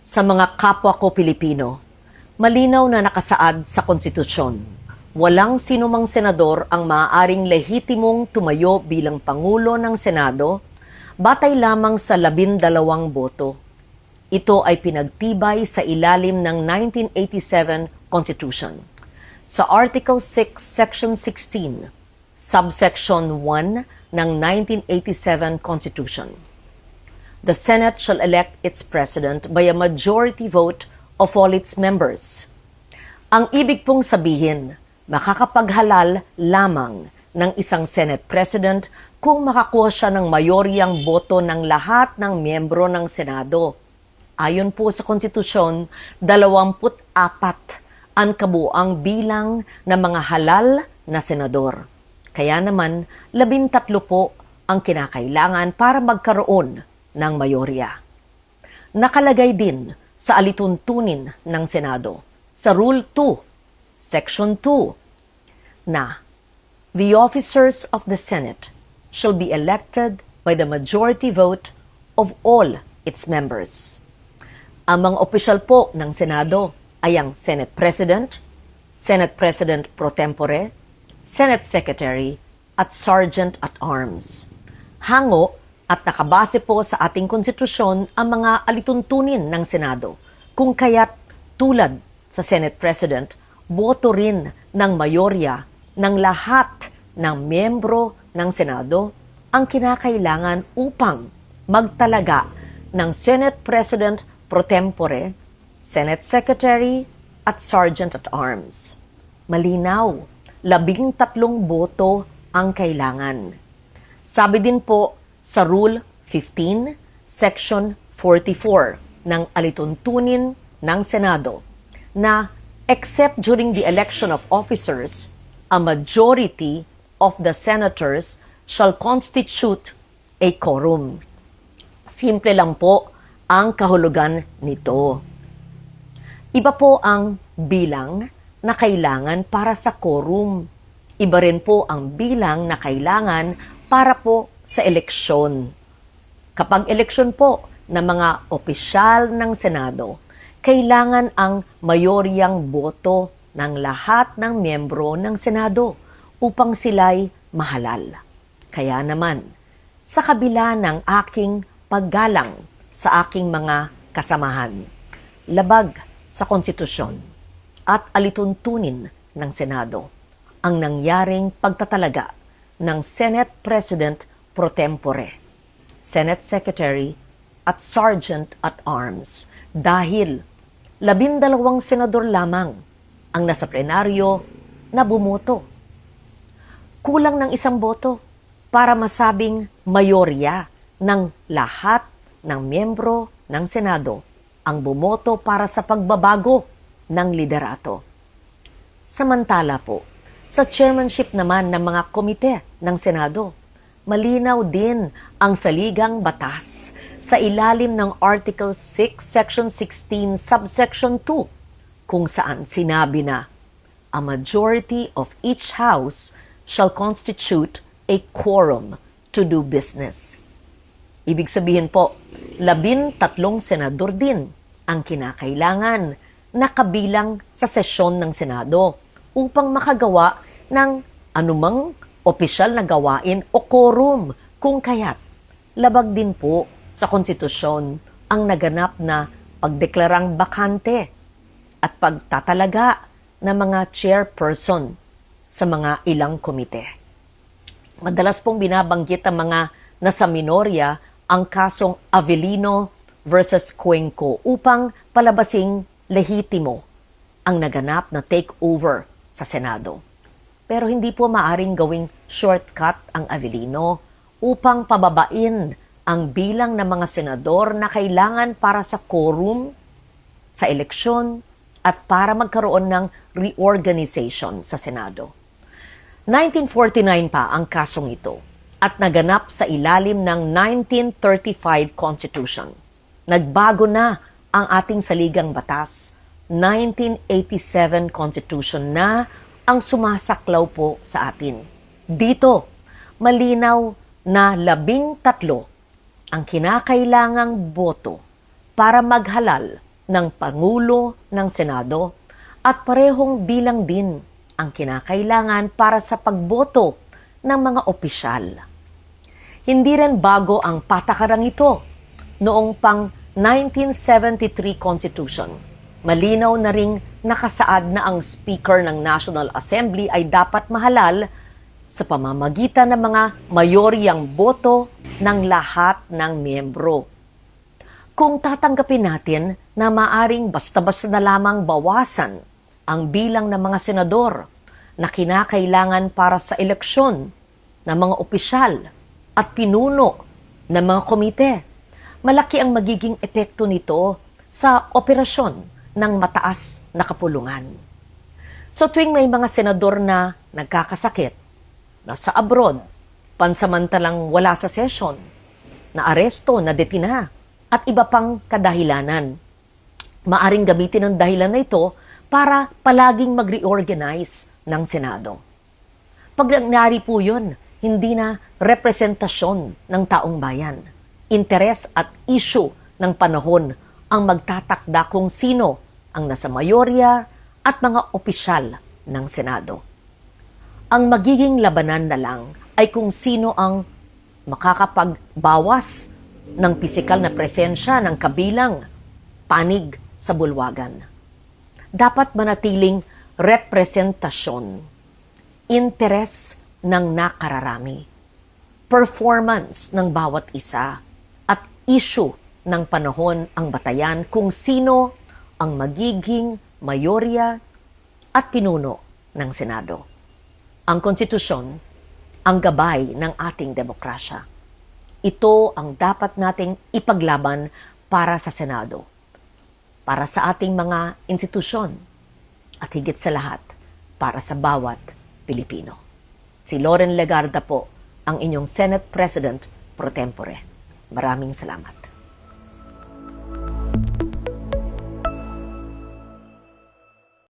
Sa mga kapwa ko Pilipino, malinaw na nakasaad sa konstitusyon. Walang sinumang senador ang maaaring lehitimong tumayo bilang Pangulo ng Senado batay lamang sa 12 boto. Ito ay pinagtibay sa ilalim ng 1987 Constitution. Sa Article 6, Section 16, Subsection 1 ng 1987 Constitution. The Senate shall elect its President by a majority vote of all its members. Ang ibig pong sabihin, makakapaghalal lamang ng isang Senate President kung makakuha siya ng mayoryang boto ng lahat ng miyembro ng Senado. Ayon po sa konstitusyon, 24 ang kabuuang bilang ng mga halal na senador. Kaya naman, 13 po ang kinakailangan para magkaroon ng mayorya. Nakalagay din sa alituntunin ng Senado, sa Rule 2, Section 2, na the officers of the Senate shall be elected by the majority vote of all its members. Ang mga opisyal po ng Senado ay ang Senate President, Senate President pro tempore, Senate Secretary, at Sergeant at Arms. Hango at nakabase po sa ating konstitusyon ang mga alituntunin ng Senado, kung kaya't tulad sa Senate President, boto rin ng mayorya ng lahat ng miyembro ng Senado ang kinakailangan upang magtalaga ng Senate President pro tempore, Senate Secretary, at Sergeant at Arms. Malinaw, 13 boto ang kailangan. Sabi din po sa Rule 15, Section 44 ng alituntunin ng Senado na except during the election of officers, a majority of the senators shall constitute a quorum. Simple lang po ang kahulugan nito. Iba po ang bilang na kailangan para sa quorum. Iba rin po ang bilang na kailangan para po sa eleksyon. Kapag eleksyon po ng mga opisyal ng Senado, kailangan ang mayoryang boto ng lahat ng miyembro ng Senado upang sila'y mahalal. Kaya naman, sa kabila ng aking paggalang sa aking mga kasamahan, labag sa konstitusyon at alituntunin ng Senado, ang nangyaring pagtatalaga ng Senate President pro tempore, Senate Secretary, at Sergeant at Arms dahil 12 senador lamang ang nasa plenaryo na bumoto. Kulang ng 1 boto para masabing mayorya ng lahat ng miyembro ng Senado ang bumoto para sa pagbabago ng liderato. Samantala po, sa chairmanship naman ng mga komite ng Senado, malinaw din ang saligang batas sa ilalim ng Article 6, Section 16, Subsection 2, kung saan sinabi na, a majority of each house shall constitute a quorum to do business. Ibig sabihin po, 13 senador din ang kinakailangan na kabilang sa sesyon ng Senado upang makagawa ng anumang opisyal na gawain o quorum, kung kaya't labag din po sa konstitusyon ang naganap na pagdeklarang bakante at pagtatalaga ng mga chairperson sa mga ilang komite. Madalas pong binabanggit ang mga nasa minorya ang kasong Avellino versus Cuenco upang palabasing lehitimo ang naganap na takeover sa Senado. Pero hindi po maaring gawing shortcut ang Avellino upang pababain ang bilang ng mga senador na kailangan para sa quorum, sa eleksyon, at para magkaroon ng reorganization sa Senado. 1949 pa ang kasong ito at naganap sa ilalim ng 1935 Constitution. Nagbago na ang ating saligang batas, 1987 Constitution na ang sumasaklaw po sa atin. Dito, malinaw na 13 ang kinakailangang boto para maghalal ng Pangulo ng Senado at parehong bilang din ang kinakailangan para sa pagboto ng mga opisyal. Hindi rin bago ang patakarang ito noong pang 1973 Constitution. Malinaw na ring nakasaad na ang Speaker ng National Assembly ay dapat mahalal sa pamamagitan ng mga mayoryang boto ng lahat ng miyembro. Kung tatanggapin natin na maaring basta-basta na lamang bawasan ang bilang ng mga senador na kinakailangan para sa eleksyon ng mga opisyal at pinuno ng mga komite, malaki ang magiging epekto nito sa operasyon ng mataas na kapulungan. So tuwing may mga senador na nagkakasakit, nasa abroad, pansamantalang wala sa session, na aresto, na detina, at iba pang kadahilanan, maaring gamitin ang dahilan na ito para palaging mag-reorganize ng Senado. Pag nangyari po yun, hindi na representasyon ng taong bayan. Interes at issue ng panahon ang magtatakda kung sino ang nasa mayorya at mga opisyal ng Senado. Ang magiging labanan na lang ay kung sino ang makakapagbawas ng pisikal na presensya ng kabilang panig sa bulwagan. Dapat manatiling representasyon, interes ng nakararami, performance ng bawat isa, at issue ng panahon ang batayan kung sino ang magiging mayorya at pinuno ng Senado. Ang konstitusyon, ang gabay ng ating demokrasya. Ito ang dapat nating ipaglaban para sa Senado, para sa ating mga institusyon, at higit sa lahat, para sa bawat Pilipino. Si Loren Legarda po, ang inyong Senate President pro tempore. Maraming salamat.